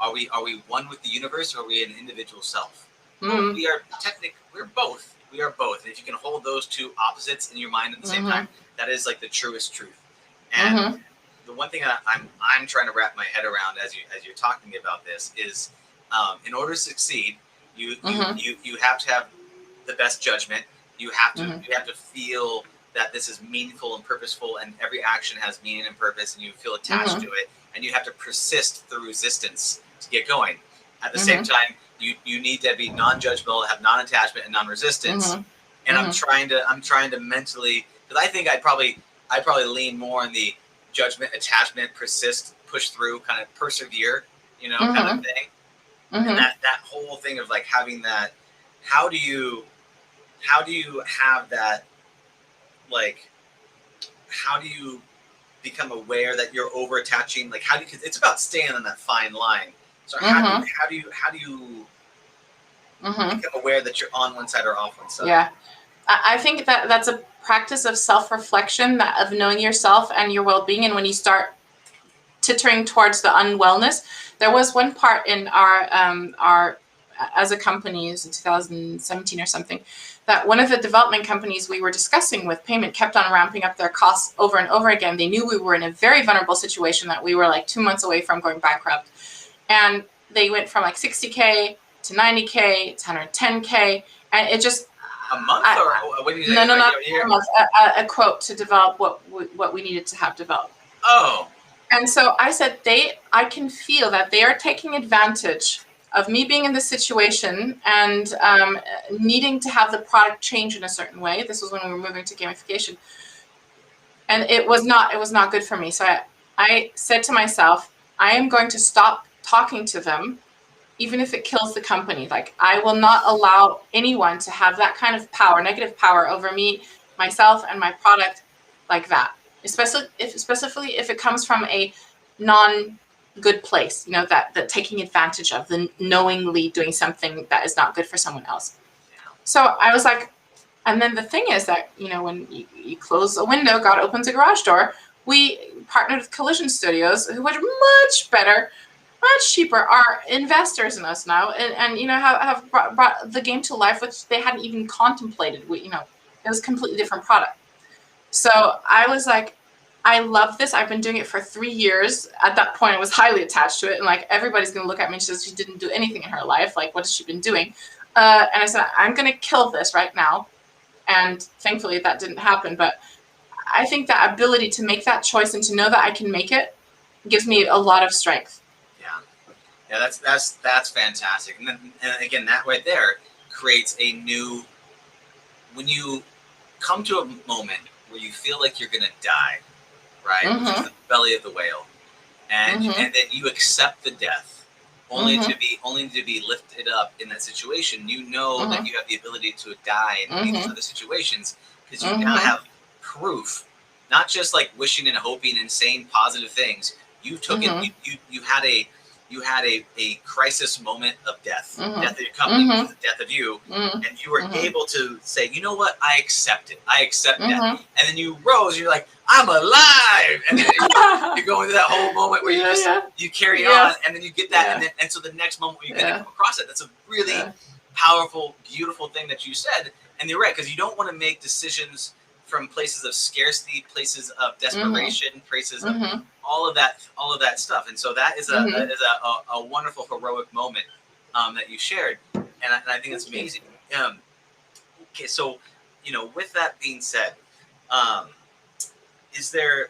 are we one with the universe, or are we an individual self? Well, we're both. We are both. And if you can hold those two opposites in your mind at the same time, that is like the truest truth. And the one thing I'm trying to wrap my head around as you're talking to me about this is, in order to succeed, you have to have the best judgment. You have to feel that this is meaningful and purposeful, and every action has meaning and purpose, and you feel attached to it, and you have to persist through resistance to get going. At the same time, you need to be non-judgmental, have non-attachment and non-resistance. And I'm trying to mentally, because I think I'd probably lean more on the judgment, attachment, persist, push through, kind of persevere, kind of thing. And that whole thing of like having that, how do you have that, like, how do you become aware that you're over attaching? Like, because it's about staying on that fine line. So how do you become aware that you're on one side or off one side? Yeah, I think that's a practice of self-reflection, of knowing yourself and your well-being. And when you start tittering towards the unwellness, there was one part in our as a company, it was in 2017 or something, that one of the development companies we were discussing with payment kept on ramping up their costs over and over again. They knew we were in a very vulnerable situation, that we were like 2 months away from going bankrupt. And they went from like 60K to 90K to 110K. And it just... A month or what do you say? No, not a month. A quote to develop what we needed to have developed. Oh. And so I said, I can feel that they are taking advantage of me being in this situation and needing to have the product change in a certain way. This was when we were moving to gamification. And it was not good for me. So I said to myself, I am going to stop talking to them, even if it kills the company. Like, I will not allow anyone to have that kind of power, negative power over me, myself, and my product like that. Especially if it comes from a non-good place, that taking advantage of, the knowingly doing something that is not good for someone else. So I was like, and then the thing is that, when you close a window, God opens a garage door. We partnered with Collision Studios, who were much better, much cheaper, are investors in us now, and have brought the game to life, which they hadn't even contemplated. It was a completely different product. So I was like, I love this. I've been doing it for 3 years. At that point, I was highly attached to it, and like, everybody's gonna look at me and she says she didn't do anything in her life. Like, what has she been doing? And I said, I'm gonna kill this right now. And thankfully, that didn't happen. But I think that ability to make that choice and to know that I can make it gives me a lot of strength. Yeah, that's fantastic. And again, that right there creates a new. When you come to a moment where you feel like you're gonna die, right? Which is the belly of the whale, and then you accept the death, only to be lifted up in that situation. You know that you have the ability to die in these other situations, because you now have proof, not just like wishing and hoping and saying positive things. You took it. You had a crisis moment of death, death of your company, the death of you, and you were able to say, you know what, I accept it. I accept death. And then you rose, you're like, I'm alive. And then you go into that whole moment where you carry on, and then you get that. And so the next moment where you're going to come across it, that's a really powerful, beautiful thing that you said. And you're right, because you don't want to make decisions from places of scarcity, places of desperation, places of all of that stuff. And so that is a wonderful, heroic moment that you shared, and I think it's amazing. Okay, so with that being said, is there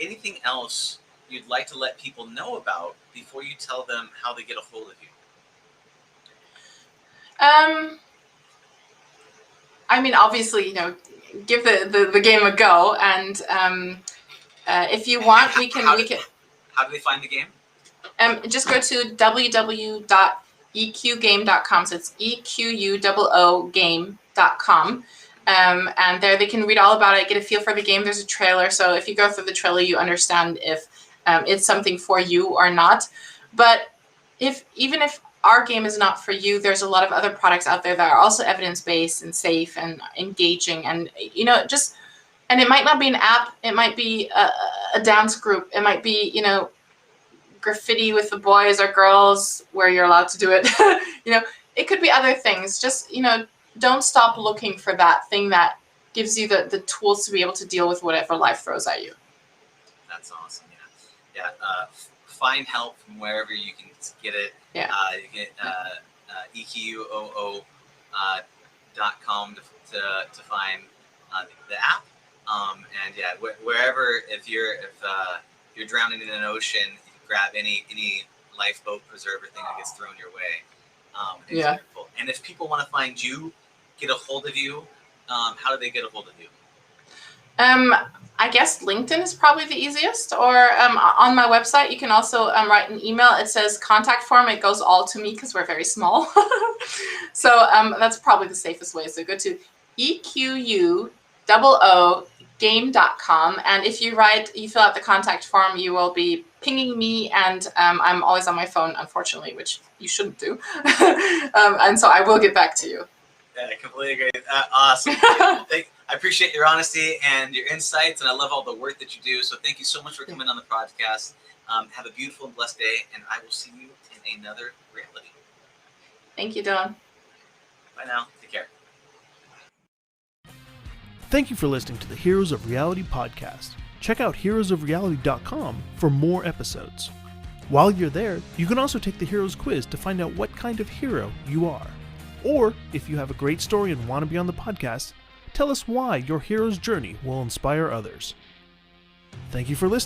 anything else you'd like to let people know about before you tell them how they get a hold of you? I mean, obviously, give the game a go, and if you want, we can. How do they find the game? Just go to www.eqgame.com. So it's eQuoo game.com. And there they can read all about it, get a feel for the game. There's a trailer, so if you go through the trailer, you understand if it's something for you or not. But even if our game is not for you, there's a lot of other products out there that are also evidence-based and safe and engaging, and and it might not be an app, it might be a dance group, it might be graffiti with the boys or girls where you're allowed to do it. It could be other things. Just don't stop looking for that thing that gives you the tools to be able to deal with whatever life throws at you. That's awesome. Yeah. Find help from wherever you can get it. Yeah. You get eQuoo.com to find the app. And yeah, wherever, if you're drowning in an ocean, you can grab any lifeboat preserver thing that gets thrown your way. Yeah. And if people want to find you, get a hold of you, how do they get a hold of you? I guess LinkedIn is probably the easiest, or on my website, you can also write an email. It says contact form. It goes all to me because we're very small. So that's probably the safest way. So go to eQuoo.game.com. And if you fill out the contact form, you will be pinging me. And I'm always on my phone, unfortunately, which you shouldn't do. And so I will get back to you. Yeah, I completely agree. Awesome. I appreciate your honesty and your insights, and I love all the work that you do. So thank you so much for coming on the podcast. Have a beautiful and blessed day, and I will see you in another reality. Thank you, Dylan. Bye now. Take care. Thank you for listening to the Heroes of Reality podcast. Check out heroesofreality.com for more episodes. While you're there, you can also take the Heroes quiz to find out what kind of hero you are. Or, if you have a great story and want to be on the podcast, tell us why your hero's journey will inspire others. Thank you for listening.